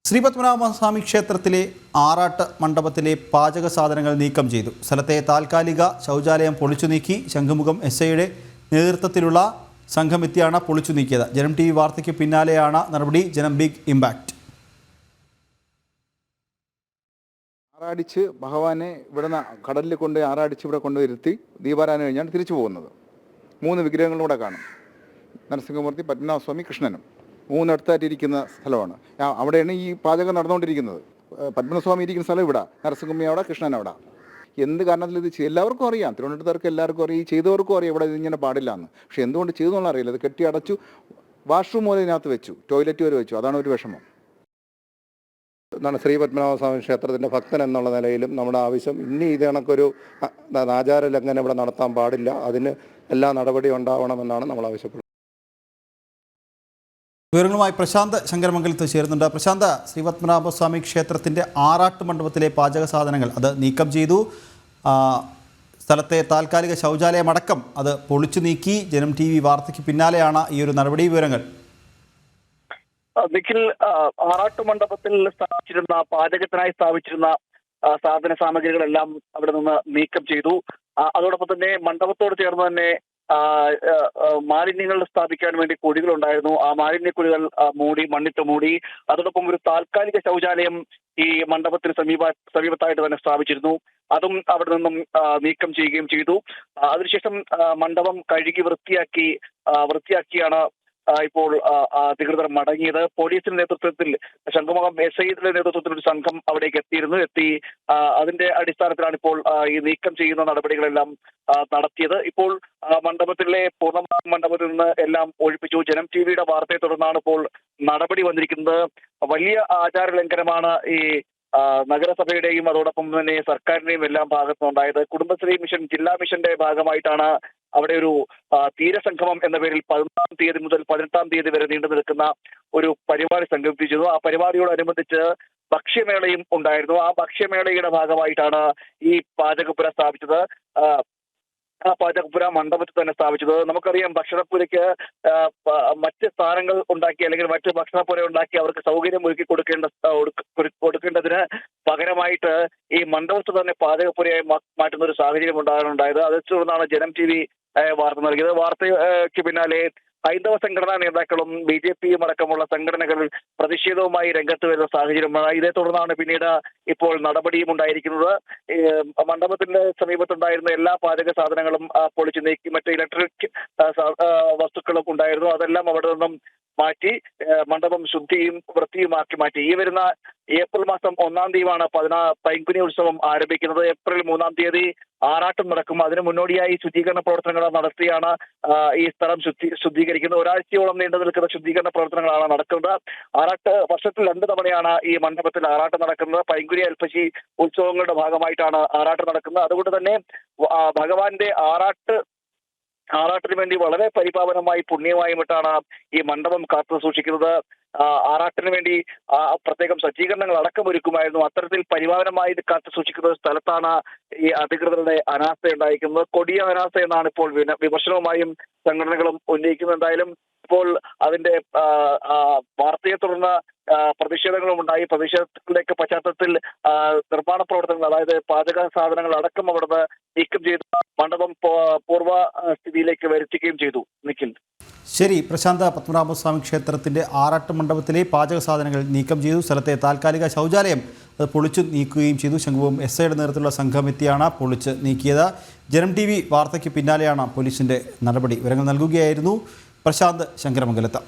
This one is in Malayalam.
ശ്രീപത്മനാഭസ്വാമി ക്ഷേത്രത്തിലെ ആറാട്ട് മണ്ഡപത്തിലെ പാചക സാധനങ്ങൾ നീക്കം ചെയ്തു. സ്ഥലത്തെ താൽക്കാലിക ശൗചാലയം പൊളിച്ചു നീക്കി. ശംഖുമുഖം എസ്ഐയുടെ നേതൃത്വത്തിലുള്ള സംഘമെത്തിയാണ് പൊളിച്ചു നീക്കിയത്. ജനം TV വാർത്തയ്ക്ക് പിന്നാലെയാണ് നടപടി. ജനം ബിഗ് ഇമ്പാക്റ്റ്. ആറാടിച്ച് ഭഗവാനെ ഇവിടെ കടലിൽ കൊണ്ട് ആറാടിച്ച് ഇവിടെ കൊണ്ടുവരുത്തി ദീപാരാധന കഴിഞ്ഞാണ് തിരിച്ചു പോകുന്നത്. 3 വിഗ്രഹങ്ങളും കൂടെ കാണും. നരസിംഹമൂർത്തി, പത്മനാഭസ്വാമി, കൃഷ്ണനും. 3 അടുത്തായിട്ടിരിക്കുന്ന സ്ഥലമാണ്. അവിടെയാണ് ഈ പാചകം നടന്നുകൊണ്ടിരിക്കുന്നത്. പത്മനാഭസ്വാമി ഇരിക്കുന്ന സ്ഥലം ഇവിടെ, നരസിംഹമ്മ അവിടെ, കൃഷ്ണൻ അവിടെ. എന്ത് കാരണത്തിൽ ഇത് എല്ലാവർക്കും അറിയാം, തിരുവനന്തപുരത്തുകാർക്ക് എല്ലാവർക്കും അറിയാം, ഈ ചെയ്തവർക്കും അറിയാം ഇവിടെ ഇതിങ്ങനെ പാടില്ല എന്ന്. പക്ഷെ എന്തുകൊണ്ട് ചെയ്തു എന്നുള്ള അറിയില്ല. അത് കെട്ടി അടച്ചു, വാഷ്റൂം പോലെ ഇതിനകത്ത് വെച്ചു, ടോയ്ലറ്റ് വരെ വെച്ചു. അതാണ് ഒരു വിഷമം. എന്നാണ് ശ്രീ പത്മനാഭസ്വാമി ക്ഷേത്രത്തിൻ്റെ ഭക്തൻ എന്നുള്ള നിലയിലും നമ്മുടെ ആവശ്യം ഇനി ഇത് കണക്കൊരു ആചാര ലംഘനം ഇവിടെ നടത്താൻ പാടില്ല. അതിന് എല്ലാ നടപടിയും ഉണ്ടാവണമെന്നാണ് നമ്മൾ ആവശ്യപ്പെടുന്നത്. വിവരങ്ങളുമായി പ്രശാന്ത് ശങ്കരമംഗലത്ത് ചേരുന്നുണ്ട്. പ്രശാന്ത്, ശ്രീപത്മനാഭസ്വാമി ക്ഷേത്രത്തിൻ്റെ ആറാട്ട് മണ്ഡപത്തിലെ പാചക സാധനങ്ങൾ അത് നീക്കം ചെയ്തു. സ്ഥലത്തെ താൽക്കാലിക ശൗചാലയമടക്കം അത് പൊളിച്ചു നീക്കി. ജനം TV വാർത്തയ്ക്ക് പിന്നാലെയാണ് ഈ ഒരു നടപടി. വിവരങ്ങൾ നിഖിൽ, ആറാട്ട് മണ്ഡപത്തിൽ സ്ഥാപിച്ചിരുന്ന പാചകത്തിനായി സ്ഥാപിച്ചിരുന്ന സാധന സാമഗ്രികളെല്ലാം അവിടെ നിന്ന് നീക്കം ചെയ്തു. അതോടൊപ്പം തന്നെ മണ്ഡപത്തോട് ചേർന്ന് തന്നെ മാലിന്യങ്ങൾ സ്ഥാപിക്കാൻ വേണ്ടി കുഴികളുണ്ടായിരുന്നു. ആ മാലിന്യ കുഴികൾ മണ്ണിട്ട് മൂടി. അതോടൊപ്പം ഒരു താൽക്കാലിക ശൗചാലയം ഈ മണ്ഡപത്തിന് സമീപത്തായിട്ട് തന്നെ സ്ഥാപിച്ചിരുന്നു. അതും അവിടെ നിന്നും നീക്കം ചെയ്യുകയും ചെയ്തു. അതിനുശേഷം മണ്ഡപം കഴുകി വൃത്തിയാക്കിയാണ് ഇപ്പോൾ അധികൃതർ മടങ്ങിയത്. പോലീസിന്റെ നേതൃത്വത്തിൽ, ശംഖുമുഖം SIയുടെ നേതൃത്വത്തിൽ ഒരു സംഘം അവിടേക്ക് എത്തി അതിന്റെ അടിസ്ഥാനത്തിലാണ് ഇപ്പോൾ ഈ നീക്കം ചെയ്യുന്ന നടപടികളെല്ലാം നടത്തിയത്. ഇപ്പോൾ മണ്ഡപത്തിലെ പൂർണ്ണമായും മണ്ഡപത്തിൽ നിന്ന് എല്ലാം ഒഴിപ്പിച്ചു. ജനം TVയുടെ വാർത്തയെ തുടർന്നാണ് ഇപ്പോൾ നടപടി വന്നിരിക്കുന്നത്. വലിയ ആചാര ലംഘനമാണ് ഈ നഗരസഭയുടെയും അതോടൊപ്പം തന്നെ സർക്കാരിന്റെയും എല്ലാം ഭാഗത്തുനിന്നുണ്ടായത്. കുടുംബശ്രീ മിഷൻ, ജില്ലാ മിഷന്റെ ഭാഗമായിട്ടാണ് അവിടെ ഒരു തീരസംഗമം എന്ന പേരിൽ 11-ാം തീയതി മുതൽ 18-ാം തീയതി വരെ നീണ്ടു നിൽക്കുന്ന ഒരു പരിപാടി സംഘടിപ്പിച്ചിരുന്നു. ആ പരിപാടിയോടനുബന്ധിച്ച് ഭക്ഷ്യമേളയും ഉണ്ടായിരുന്നു. ആ ഭക്ഷ്യമേളയുടെ ഭാഗമായിട്ടാണ് ഈ പാചകപ്പുര സ്ഥാപിച്ചത്. ആ പാചകപ്പുര മണ്ഡപത്തിൽ തന്നെ സ്ഥാപിച്ചത്. നമുക്കറിയാം, ഭക്ഷണപ്പുരയ്ക്ക് മറ്റ് സ്ഥാനങ്ങൾ ഉണ്ടാക്കി അല്ലെങ്കിൽ മറ്റ് ഭക്ഷണപ്പുര ഉണ്ടാക്കി അവർക്ക് സൗകര്യം ഒരുക്കി കൊടുക്കേണ്ടതിന് പകരമായിട്ട് ഈ മണ്ഡപത്തിൽ തന്നെ പാചകപ്പുരയായി മാറ്റുന്ന ഒരു സാഹചര്യം ഉണ്ടായത്. അതേ തുടർന്നാണ് ജനം TV വാർത്ത നൽകിയത്. വാർത്തയ്ക്ക് പിന്നാലെ ഹൈന്ദവ സംഘടനാ നേതാക്കളും BJPയും അടക്കമുള്ള സംഘടനകൾ പ്രതിഷേധവുമായി രംഗത്ത് വരുന്ന സാഹചര്യമാണ്. ഇതേ തുടർന്നാണ് പിന്നീട് ഇപ്പോൾ നടപടിയും ഉണ്ടായിരിക്കുന്നത്. മണ്ഡപത്തിന്റെ സമീപത്തുണ്ടായിരുന്ന എല്ലാ പാചക സാധനങ്ങളും പൊളിച്ചു നീക്കി. മറ്റ് ഇലക്ട്രിക് വസ്തുക്കളും ഉണ്ടായിരുന്നു. അതെല്ലാം അവിടെ നിന്നും മാറ്റി മണ്ഡപം വൃത്തിയുമാക്കി മാറ്റി. ഈ വരുന്ന ഏപ്രിൽ മാസം 1-ാം തീയതിയാണ് പൈങ്കുനി ഉത്സവം ആരംഭിക്കുന്നത്. ഏപ്രിൽ 3-ാം തീയതി ആറാട്ടും നടക്കും. അതിന് മുന്നോടിയായി ശുചീകരണ പ്രവർത്തനങ്ങൾ നടത്തിയാണ് ഈ സ്ഥലം ശുദ്ധീകരിക്കുന്നത്. ഒരാഴ്ചയോളം നീണ്ടു നിൽക്കുന്ന ശുദ്ധീകരണ പ്രവർത്തനങ്ങളാണ് നടക്കുന്നത്. ആറാട്ട് വർഷത്തിൽ 2 തവണയാണ് ഈ മണ്ഡപത്തിൽ ആറാട്ട് നടക്കുന്നത്. പൈങ്കുനി അൽപ്പശി ഉത്സവങ്ങളുടെ ഭാഗമായിട്ടാണ് ആറാട്ട് നടക്കുന്നത്. അതുകൊണ്ട് തന്നെ ഭഗവാന്റെ ആറാട്ടിന് വേണ്ടി വളരെ പരിപാവനമായി പുണ്യമായിട്ടാണ് ഈ മണ്ഡപം കാത്തു സൂക്ഷിക്കുന്നത്. ആറാട്ടിന് വേണ്ടി പ്രത്യേകം സജ്ജീകരണങ്ങൾ അടക്കം ഒരുക്കുമായിരുന്നു. അത്തരത്തിൽ പരിപാവനമായി കാത്തു സൂക്ഷിക്കുന്ന സ്ഥലത്താണ് ഈ അധികൃതരുടെ അനാസ്ഥ ഉണ്ടായിരിക്കുന്നത്. കൊടിയ അനാസ്ഥ എന്നാണ് ഇപ്പോൾ വിമർശനവുമായും സംഘടനകളും ഉന്നയിക്കുന്നത്. എന്തായാലും ഇപ്പോൾ അതിന്റെ വാർത്തയെ തുടർന്ന് പ്രതിഷേധങ്ങളും ഉണ്ടായി. പ്രതിഷേധത്തിലേക്ക് പശ്ചാത്തലത്തിൽ നിർമ്മാണ പ്രവർത്തനങ്ങൾ, അതായത് പാചക സാധനങ്ങൾ അടക്കം അവിടുന്ന് നീക്കം ചെയ്ത് മണ്ഡപം പൂർവ്വ സ്ഥിതിയിലേക്ക് വരുത്തുകയും ചെയ്തു. നിഖിൽ, ശരി. പ്രശാന്ത്, പത്മനാഭസ്വാമി ക്ഷേത്രത്തിൻ്റെ ആറാട്ട് മണ്ഡപത്തിലെ പാചക സാധനങ്ങൾ നീക്കം ചെയ്തു. സ്ഥലത്തെ താൽക്കാലിക ശൗചാലയം അത് പൊളിച്ചു നീക്കുകയും ചെയ്തു. ശംഖുമുഖം SIയുടെ നേതൃത്വത്തിലുള്ള സംഘം എത്തിയാണ് പൊളിച്ച് നീക്കിയത്. ജനം TV വാർത്തയ്ക്ക് പിന്നാലെയാണ് പോലീസിൻ്റെ നടപടി. വിവരങ്ങൾ നൽകുകയായിരുന്നു പ്രശാന്ത് ശങ്കരമംഗലത്ത്.